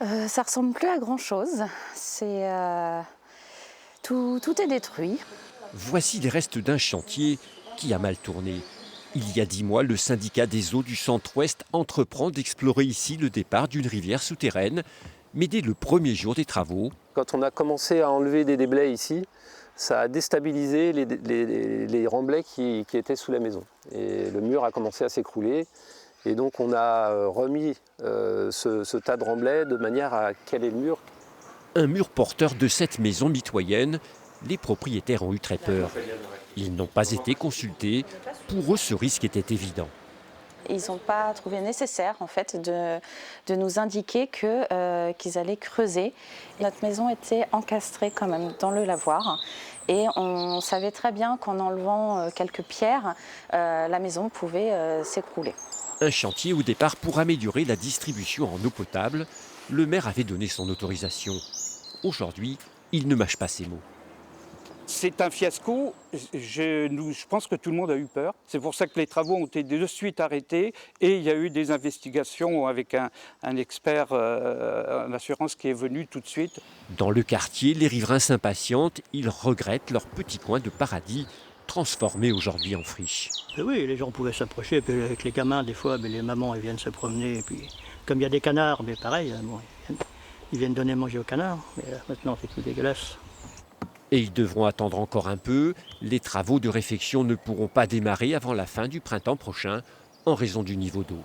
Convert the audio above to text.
Ça ressemble plus à grand-chose. Tout est détruit. Voici les restes d'un chantier qui a mal tourné. Il y a 10 mois, le syndicat des eaux du centre-ouest entreprend d'explorer ici le départ d'une rivière souterraine. Mais dès le premier jour des travaux, quand on a commencé à enlever des déblais ici, ça a déstabilisé les remblais qui étaient sous la maison. Et le mur a commencé à s'écrouler. Et donc on a remis ce tas de remblais de manière à caler le mur. Un mur porteur de cette maison mitoyenne, les propriétaires ont eu très peur. Ils n'ont pas été consultés. Pour eux, ce risque était évident. Ils n'ont pas trouvé nécessaire en fait de nous indiquer qu'ils allaient creuser. Notre maison était encastrée quand même dans le lavoir et on savait très bien qu'en enlevant quelques pierres, la maison pouvait s'écrouler. Un chantier au départ pour améliorer la distribution en eau potable. Le maire avait donné son autorisation. Aujourd'hui, il ne mâche pas ses mots. C'est un fiasco. Je pense que tout le monde a eu peur. C'est pour ça que les travaux ont été de suite arrêtés et il y a eu des investigations avec un expert en assurance qui est venu tout de suite. Dans le quartier, les riverains s'impatientent. Ils regrettent leur petit coin de paradis, transformé aujourd'hui en friche. Et oui, les gens pouvaient s'approcher. Puis avec les gamins, des fois, les mamans elles viennent se promener. Et puis, comme il y a des canards, mais pareil, bon, ils viennent donner à manger aux canards. Mais là, maintenant, c'est tout dégueulasse. Et ils devront attendre encore un peu. Les travaux de réfection ne pourront pas démarrer avant la fin du printemps prochain en raison du niveau d'eau.